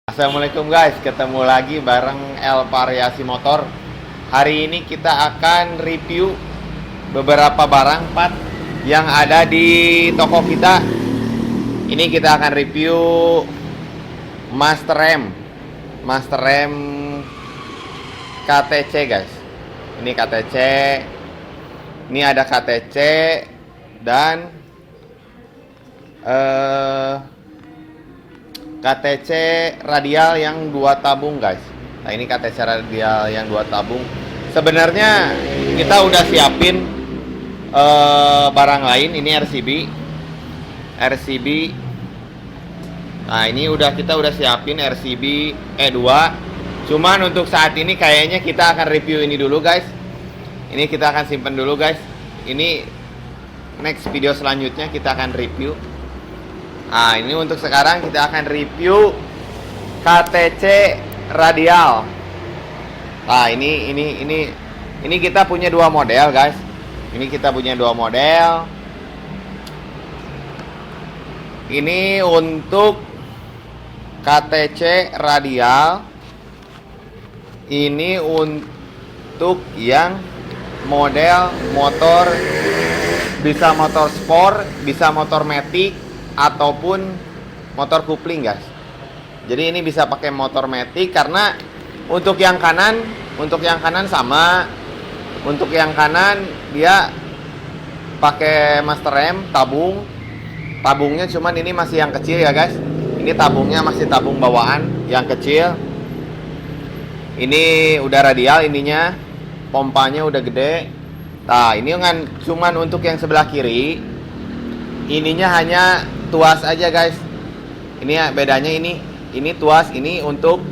Assalamualaikum guys, ketemu lagi bareng El Variasi Motor. Hari ini kita akan review beberapa barang part yang ada di toko kita. Ini kita akan review Master Rem KTC guys. Ini KTC. Ini ada KTC dan KTC radial yang 2 tabung guys. Nah ini KTC radial yang 2 tabung. Sebenarnya kita udah siapin barang lain. Ini RCB. Nah ini kita udah siapin RCB E2. Cuman untuk saat ini kayaknya kita akan review ini dulu guys. Ini kita akan simpen dulu guys. Ini next video selanjutnya kita akan review. Nah, ini untuk sekarang kita akan review KTC radial. Nah, ini kita punya 2 model, guys. Ini kita punya 2 model. Ini untuk KTC radial. Ini untuk yang model motor, bisa motor sport, bisa motor matic ataupun motor kupling guys. Jadi ini bisa pakai motor matic karena untuk yang kanan sama. Untuk yang kanan dia pakai master rem tabung. Tabungnya cuman ini masih yang kecil ya guys. Ini tabungnya masih tabung bawaan yang kecil. Ini udah radial ininya. Pompanya udah gede. Nah, ini kan cuman untuk yang sebelah kiri. Ininya hanya tuas aja guys. Ini ya bedanya ini tuas, ini untuk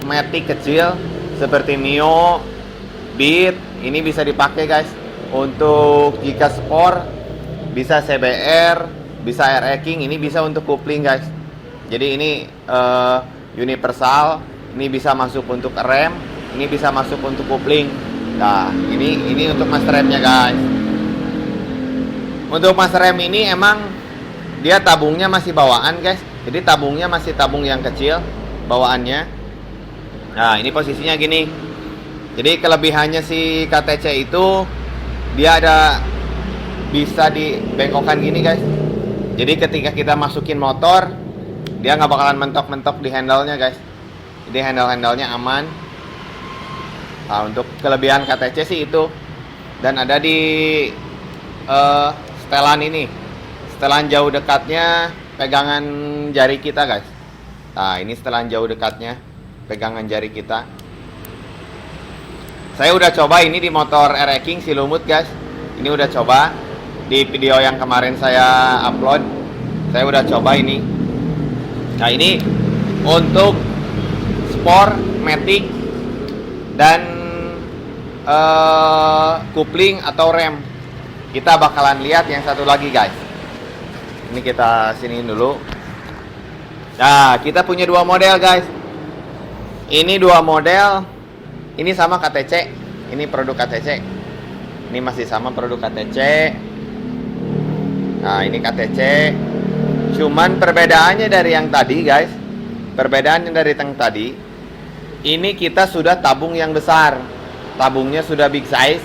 matic kecil seperti Mio, Beat. Ini bisa dipakai guys. Untuk jika sport bisa CBR, bisa Air King. Ini bisa untuk kupling guys. Jadi ini universal. Ini bisa masuk untuk rem. Ini bisa masuk untuk kupling. Nah ini untuk master remnya guys. Untuk master rem ini emang dia tabungnya masih bawaan guys. Jadi tabungnya masih tabung yang kecil bawaannya. Nah ini posisinya gini. Jadi kelebihannya si KTC itu dia ada bisa dibengkokkan gini guys. Jadi ketika kita masukin motor, dia nggak bakalan mentok-mentok di handle-nya guys. Jadi handle-handlenya aman. Nah untuk kelebihan KTC sih itu. Dan ada di setelan ini, setelan jauh dekatnya pegangan jari kita guys. Nah ini setelan jauh dekatnya pegangan jari kita. Saya udah coba ini di motor Air King si Lumut guys. Ini udah coba di video yang kemarin saya upload. Saya udah coba ini. Nah ini untuk sport, matic dan kupling atau rem. Kita bakalan lihat yang satu lagi guys. Ini kita siniin dulu. Nah kita punya 2 model guys. Ini 2 model. Ini sama KTC. Ini produk KTC. Ini masih sama produk KTC. Nah ini KTC. Cuman perbedaannya dari yang tadi guys. Perbedaannya dari yang tadi. Ini kita sudah tabung yang besar. Tabungnya sudah big size.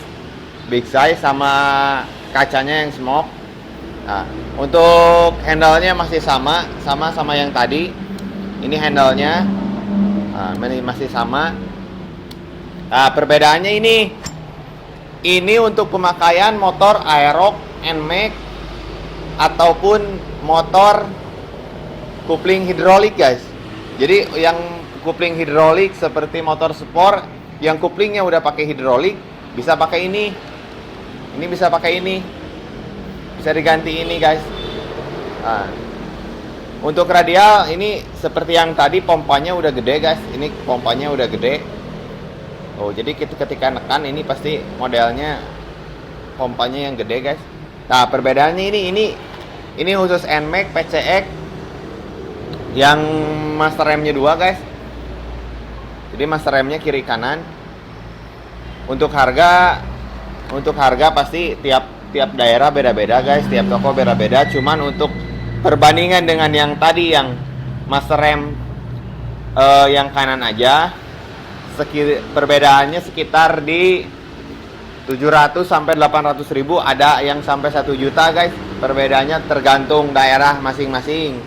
Big size sama kacanya yang smoke. Nah, untuk handle-nya masih sama yang tadi. Ini handle-nya masih sama. Nah, perbedaannya ini untuk pemakaian motor Aerox, NMAX ataupun motor kupling hidrolik guys. Jadi yang kupling hidrolik seperti motor sport yang kuplingnya udah pakai hidrolik bisa pakai ini. Ini bisa pakai ini. Bisa diganti ini guys. Nah, untuk radial ini seperti yang tadi pompanya udah gede guys. Ini pompanya udah gede. Oh, jadi ketika nekan ini pasti modelnya pompanya yang gede guys. Nah, perbedaannya ini khusus NMAX PCX yang master remnya 2 guys. Jadi master remnya kiri kanan. Untuk harga pasti tiap daerah beda-beda guys, tiap toko beda-beda. Cuman untuk perbandingan dengan yang tadi yang master rem yang kanan aja. Perbedaannya sekitar di 700 sampai 800 ribu, ada yang sampai 1 juta guys. Perbedaannya tergantung daerah masing-masing.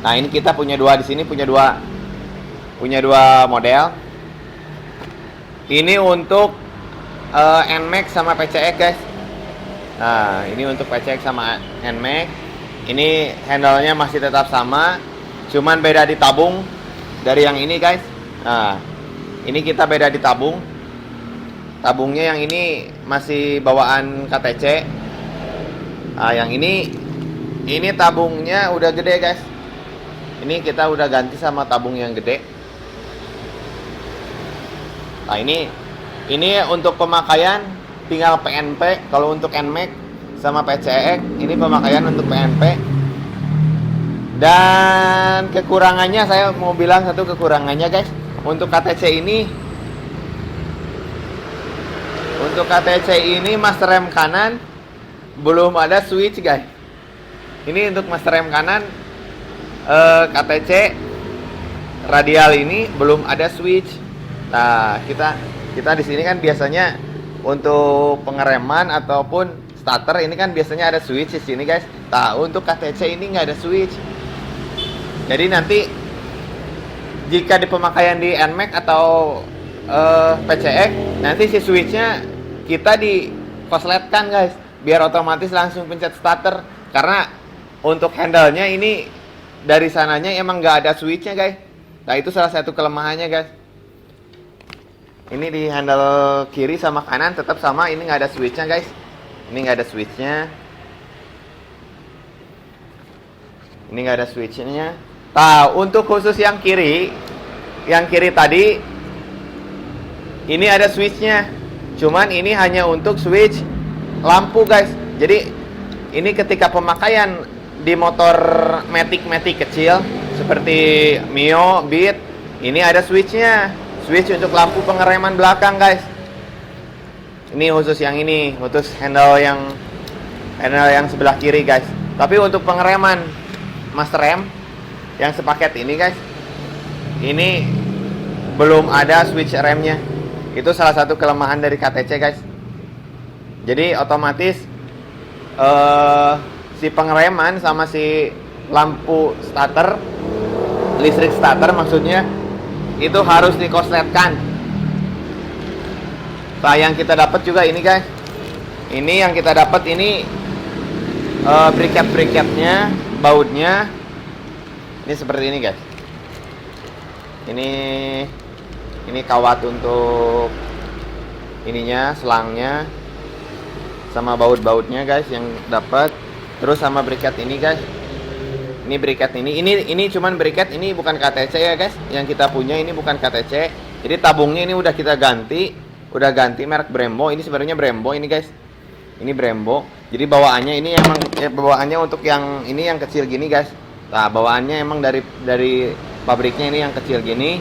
Nah, ini kita punya dua di sini, punya dua model. Ini untuk NMAX sama PCX guys. Nah, ini untuk PCX sama NMAX. Ini handle-nya masih tetap sama, cuman beda di tabung dari yang ini guys. Nah, ini kita beda di tabung. Tabungnya yang ini masih bawaan KTC. Nah, yang ini tabungnya udah gede guys. Ini kita udah ganti sama tabung yang gede. Nah, ini untuk pemakaian tinggal PNP. Kalau untuk NMAX sama PCX, ini pemakaian untuk PNP. Dan kekurangannya, saya mau bilang satu kekurangannya guys. Untuk KTC ini master rem kanan belum ada switch guys. Ini untuk master rem kanan KTC radial ini belum ada switch. Nah, kita di sini kan biasanya untuk pengereman ataupun starter ini kan biasanya ada switch di sini guys. Nah, untuk KTC ini nggak ada switch. Jadi nanti jika di pemakaian di NMAX atau PCX, nanti si switchnya kita di kosletkan guys, biar otomatis langsung pencet starter. Karena untuk handle-nya ini dari sananya emang nggak ada switchnya guys. Nah, itu salah satu kelemahannya guys. Ini di handle kiri sama kanan tetap sama, ini nggak ada switchnya guys. Ini nggak ada switchnya. Ini nggak ada switchnya. Nah, untuk khusus yang kiri tadi, ini ada switchnya. Cuman ini hanya untuk switch lampu guys. Jadi ini ketika pemakaian di motor Matic kecil seperti Mio, Beat, ini ada switchnya. Switch untuk lampu pengereman belakang guys. Ini khusus yang ini, khusus handle yang sebelah kiri guys. Tapi untuk pengereman master rem yang sepaket ini guys, ini belum ada switch remnya. Itu salah satu kelemahan dari KTC guys. Jadi otomatis si pengereman sama si lampu starter, listrik starter maksudnya, itu harus dikosletkan. Nah, yang kita dapat juga ini guys. Ini yang kita dapat ini briket-briketnya, bautnya. Ini seperti ini guys. Ini kawat untuk ininya, selangnya, sama baut-bautnya guys yang dapat. Terus sama briket ini guys. Ini briket ini cuman briket, ini bukan KTC ya guys. Yang kita punya ini bukan KTC. Jadi tabungnya ini udah kita ganti, merek Brembo. Ini sebenarnya Brembo ini guys. Ini Brembo. Jadi bawaannya ini emang bawaannya untuk yang ini yang kecil gini guys. Nah, bawaannya emang dari pabriknya ini yang kecil gini.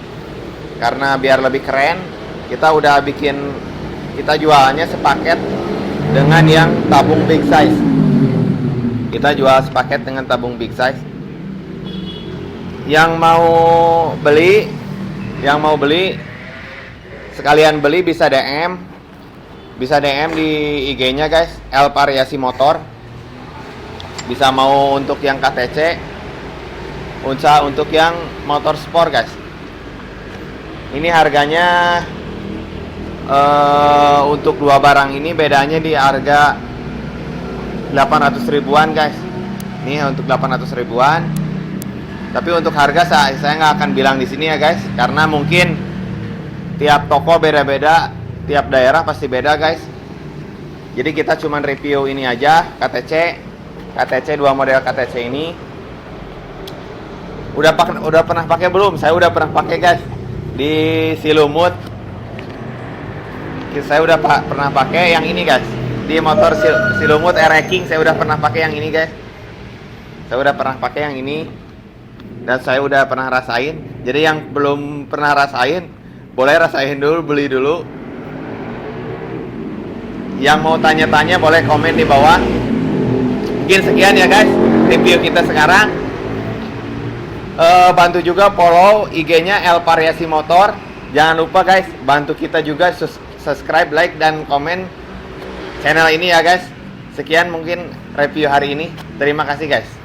Karena biar lebih keren, kita jualnya sepaket dengan yang tabung big size. Kita jual sepaket dengan tabung big size. Yang mau beli sekalian beli bisa DM di IG-nya guys, El Variasi Motor. Bisa mau untuk yang KTC, untuk yang motor sport guys. Ini harganya untuk dua barang ini bedanya di harga 800 ribuan guys. Ini untuk 800 ribuan. Tapi untuk harga saya nggak akan bilang di sini ya guys, karena mungkin tiap toko beda-beda, tiap daerah pasti beda guys. Jadi kita cuman review ini aja, KTC dua model KTC ini. Udah pernah pakai belum? Saya udah pernah pakai guys di Silumut. Saya udah pernah pakai yang ini guys. Di motor Silumut R-King saya udah pernah pakai yang ini guys. Saya udah pernah pakai yang ini. Dan saya udah pernah rasain. Jadi yang belum pernah rasain, boleh rasain dulu, beli dulu. Yang mau tanya-tanya boleh komen di bawah. Mungkin sekian ya guys review kita sekarang. Bantu juga follow IG-nya El Variasi Motor. Jangan lupa guys, bantu kita juga subscribe, like, dan komen channel ini ya guys. Sekian mungkin review hari ini. Terima kasih guys.